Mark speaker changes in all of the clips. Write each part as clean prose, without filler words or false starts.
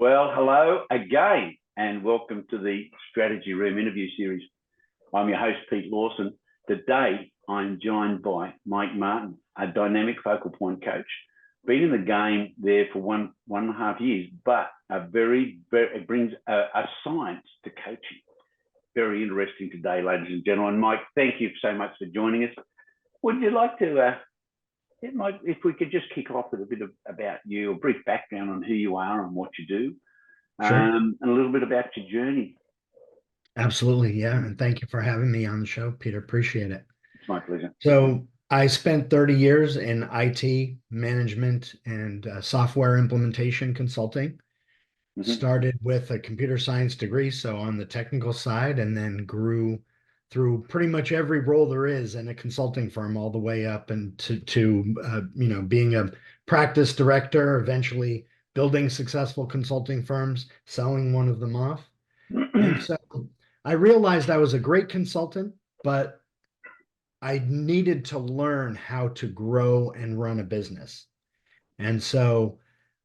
Speaker 1: Well, hello again, and welcome to the Strategy Room interview series. I'm your host, Pete Lawson. Today, I'm joined by Mike Martin, a dynamic focal point coach. Been in the game there for one and a half years, but it brings a science to coaching. Very interesting today, ladies and gentlemen. Mike, thank you so much for joining us. Would you like to, if we could just kick off with a bit about you, a brief background on who you are and what you do,
Speaker 2: Sure.
Speaker 1: and a little bit about your journey.
Speaker 2: Absolutely. Yeah. And thank you for having me on the show, Peter. Appreciate it.
Speaker 1: It's my pleasure.
Speaker 2: So I spent 30 years in IT management and software implementation consulting. Started with a computer science degree, so on the technical side, and then grew through pretty much every role there is in a consulting firm, all the way up and to being a practice director, eventually building successful consulting firms, selling one of them off. And so I realized I was a great consultant, but I needed to learn how to grow and run a business. And so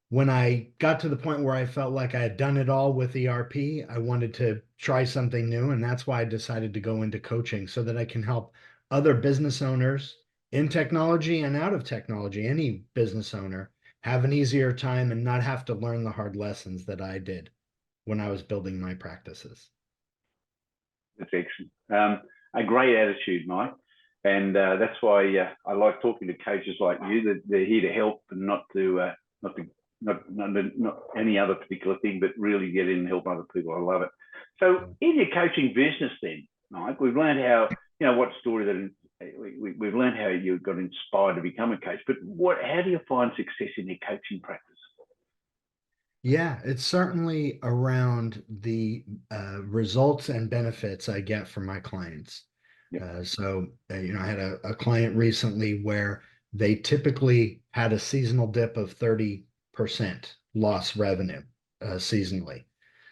Speaker 2: when I got to the point where I felt like I had done it all with ERP, I wanted to try something new. And that's why I decided to go into coaching so that I can help other business owners in technology and out of technology, any business owner, have an easier time and not have to learn the hard lessons that I did when I was building my practices.
Speaker 1: That's excellent. A great attitude, Mike. And that's why I like talking to coaches like you. That they're here to help and not any other particular thing, but really get in and help other people. I love it. So in your coaching business, then, Mike, we've learned how what story that we've learned how you got inspired to become a coach. But how do you find success in your coaching practice?
Speaker 2: Yeah, it's certainly around the results and benefits I get from my clients.
Speaker 1: Yep.
Speaker 2: I had a client recently where they typically had a seasonal dip of 30% loss revenue seasonally.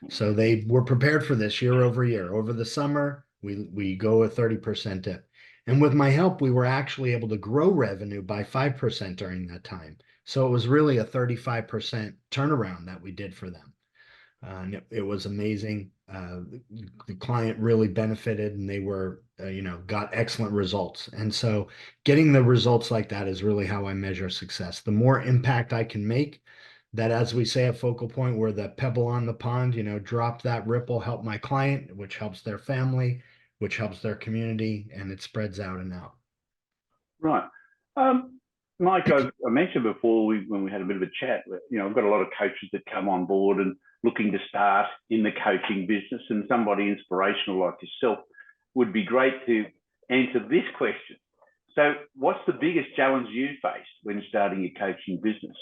Speaker 2: So they were prepared for this year over year. Over the summer, we go a 30% dip. And with my help, we were actually able to grow revenue by 5% during that time. So it was really a 35% turnaround that we did for them. And it was amazing. The client really benefited and they were, got excellent results. And so getting the results like that is really how I measure success. The more impact I can make, that, as we say at Focal Point, we're the pebble on the pond, drop that ripple, help my client, which helps their family, which helps their community, and it spreads out and out.
Speaker 1: Right. Mike, I mentioned before when we had a bit of a chat, I've got a lot of coaches that come on board and looking to start in the coaching business, and somebody inspirational like yourself would be great to answer this question. So what's the biggest challenge you faced when starting your coaching business,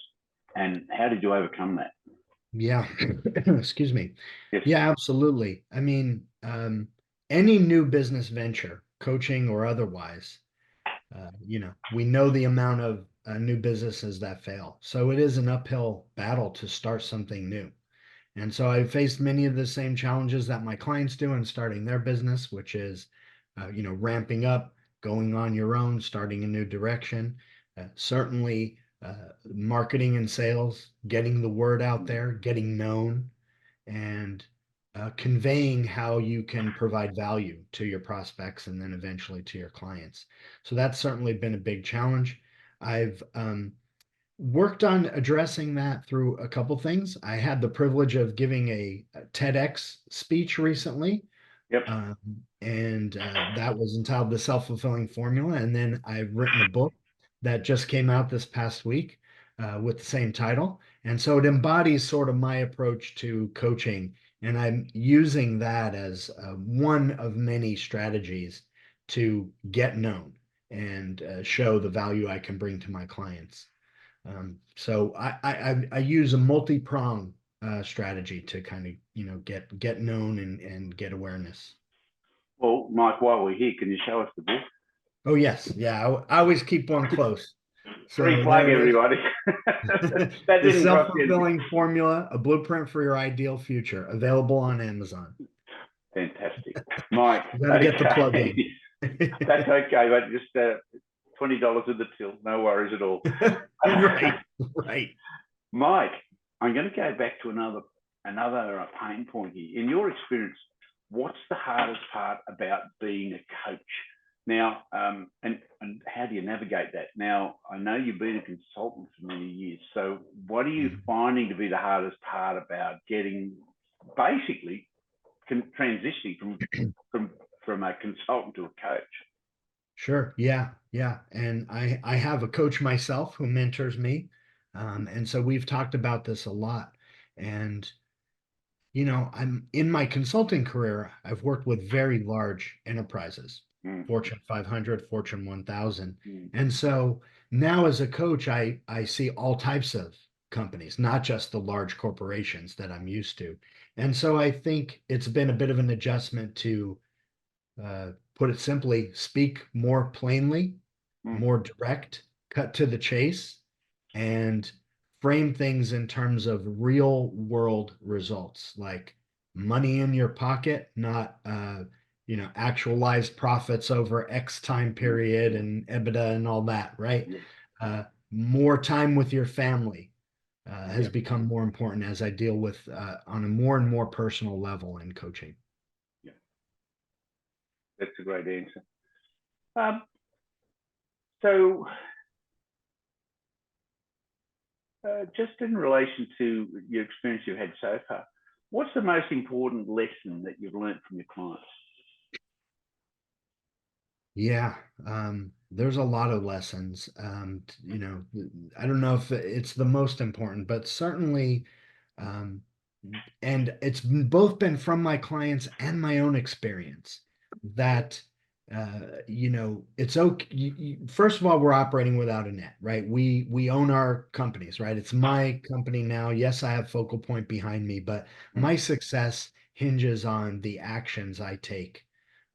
Speaker 1: and how did you overcome that?
Speaker 2: Yeah. Excuse me.
Speaker 1: Yes.
Speaker 2: Yeah, absolutely. I mean, any new business venture, coaching or otherwise, we know the amount of new businesses that fail. So it is an uphill battle to start something new. And so I faced many of the same challenges that my clients do in starting their business, which is, ramping up, going on your own, starting a new direction. Certainly, marketing and sales, getting the word out there, getting known, and conveying how you can provide value to your prospects and then eventually to your clients. So that's certainly been a big challenge. I've worked on addressing that through a couple things. I had the privilege of giving a TEDx speech recently.
Speaker 1: Yep.
Speaker 2: And that was entitled The Self-Fulfilling Formula. And then I've written a book that just came out this past week with the same title. And so it embodies sort of my approach to coaching. And I'm using that as one of many strategies to get known and show the value I can bring to my clients. So I use a multi-prong strategy to kind of get known and get awareness.
Speaker 1: Well, Mike, while we're here, can you show us the book?
Speaker 2: Oh yes, yeah. I always keep one close.
Speaker 1: Free
Speaker 2: So
Speaker 1: plug,
Speaker 2: there it is.
Speaker 1: everybody. That
Speaker 2: The
Speaker 1: didn't cost you.
Speaker 2: Self-Fulfilling Formula: A Blueprint for Your Ideal Future, available on Amazon.
Speaker 1: Fantastic, Mike.
Speaker 2: You got to get the plug in.
Speaker 1: That's okay, but just $20 in the till. No worries at all.
Speaker 2: Right, right.
Speaker 1: Mike, I'm going to go back to another another pain point here. In your experience, what's the hardest part about being a coach? Now, and how do you navigate that? Now, I know you've been a consultant for many years. So what are you finding to be the hardest part about getting, basically transitioning from a consultant to a coach?
Speaker 2: Sure. Yeah. Yeah. And I have a coach myself who mentors me. And so we've talked about this a lot. And, I'm in my consulting career, I've worked with very large enterprises, Fortune 500, Fortune 1000. And so now as a coach, I see all types of companies, not just the large corporations that I'm used to. And so I think it's been a bit of an adjustment to put it simply, speak more plainly, more direct, cut to the chase, and frame things in terms of real world results, like money in your pocket, not actualized profits over X time period and EBITDA and all that, right? More time with your family has become more important as I deal with on a more and more personal level in coaching.
Speaker 1: That's a great answer. So just in relation to your experience you've had so far, what's the most important lesson that you've learned from your clients?
Speaker 2: Yeah, there's a lot of lessons. I don't know if it's the most important, but certainly, um, and it's both been from my clients and my own experience that it's okay. First of all, we're operating without a net, right? We own our companies, right? It's my company now. Yes, I have Focal Point behind me, but my success hinges on the actions I take,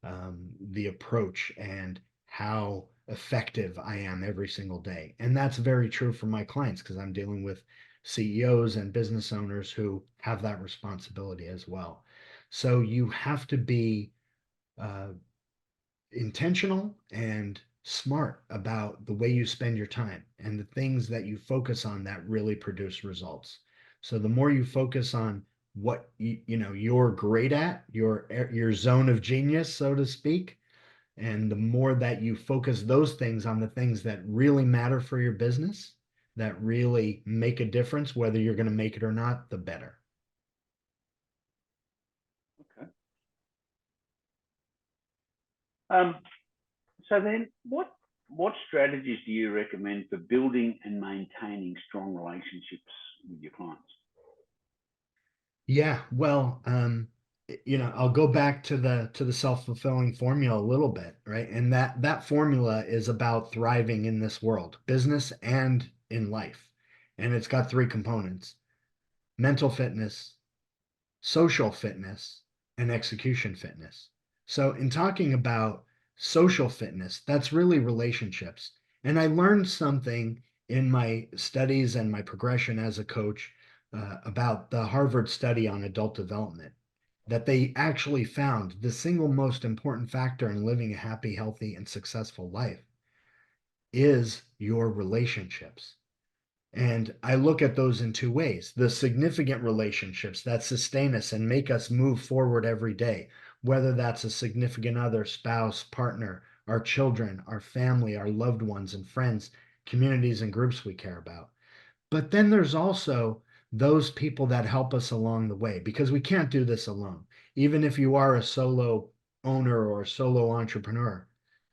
Speaker 2: the approach, and how effective I am every single day. And that's very true for my clients because I'm dealing with CEOs and business owners who have that responsibility as well. So you have to be uh, intentional and smart about the way you spend your time and the things that you focus on that really produce results. So the more you focus on what you're great at, your zone of genius, so to speak, and the more that you focus those things on the things that really matter for your business, that really make a difference, whether you're going to make it or not, the better.
Speaker 1: Okay. So then what strategies do you recommend for building and maintaining strong relationships with your clients?
Speaker 2: Yeah, well, I'll go back to the self-fulfilling formula a little bit, right? And that formula is about thriving in this world, business and in life. And it's got three components: mental fitness, social fitness, and execution fitness. So in talking about social fitness, that's really relationships. And I learned something in my studies and my progression as a coach about the Harvard study on adult development, that they actually found the single most important factor in living a happy, healthy, and successful life is your relationships. And I look at those in two ways: the significant relationships that sustain us and make us move forward every day, whether that's a significant other, spouse, partner, our children, our family, our loved ones and friends, communities and groups we care about. But then there's also those people that help us along the way, because we can't do this alone. Even if you are a solo owner or a solo entrepreneur,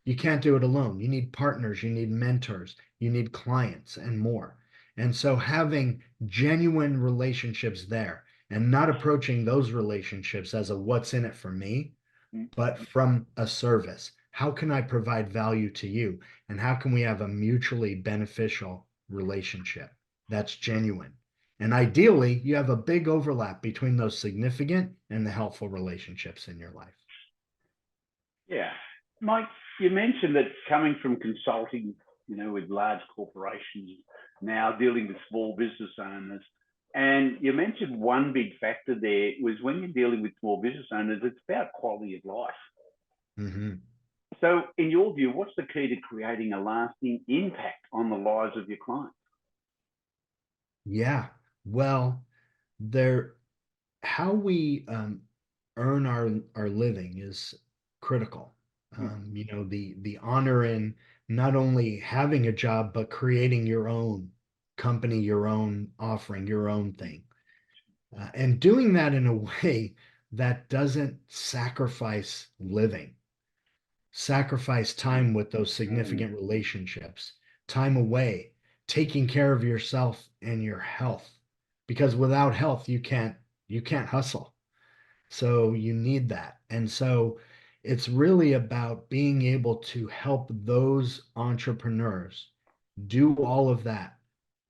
Speaker 2: you can't do it alone. You need partners, you need mentors, you need clients, and more. And so having genuine relationships there and not approaching those relationships as a what's in it for me, but from a service. How can I provide value to you? And how can we have a mutually beneficial relationship that's genuine? And ideally, you have a big overlap between those significant and the helpful relationships in your life.
Speaker 1: Yeah. Mike, you mentioned that coming from consulting, with large corporations, now dealing with small business owners, and you mentioned one big factor there was when you're dealing with small business owners, it's about quality of life.
Speaker 2: Mm-hmm.
Speaker 1: So in your view, what's the key to creating a lasting impact on the lives of your clients?
Speaker 2: Yeah. Well, there how we earn our living is critical. You know, the honor in not only having a job, but creating your own company, your own offering, your own thing. And doing that in a way that doesn't sacrifice time with those significant relationships, time away, taking care of yourself and your health. Because without health, you can't hustle. So you need that. And so it's really about being able to help those entrepreneurs do all of that,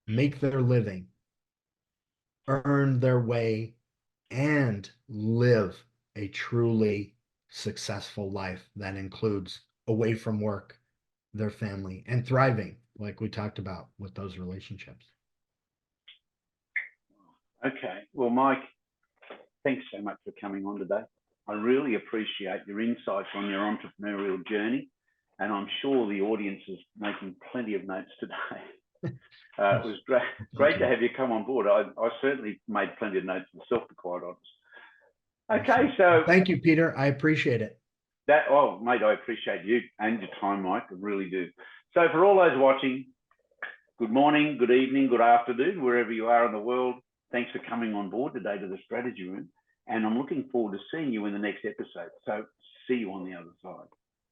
Speaker 2: make their living, earn their way, and live a truly successful life that includes away from work, their family, and thriving, like we talked about with those relationships.
Speaker 1: Okay. Well, Mike, thanks so much for coming on today. I really appreciate your insights on your entrepreneurial journey, and I'm sure the audience is making plenty of notes today. It was great to have you come on board. I certainly made plenty of notes myself, to be quite honest. Okay, so
Speaker 2: thank you, Peter. I appreciate it.
Speaker 1: oh, mate, I appreciate you and your time, Mike. I really do. So for all those watching, good morning, good evening, good afternoon, wherever you are in the world. Thanks for coming on board today to the Strategy Room. And I'm looking forward to seeing you in the next episode. So see you on the other side.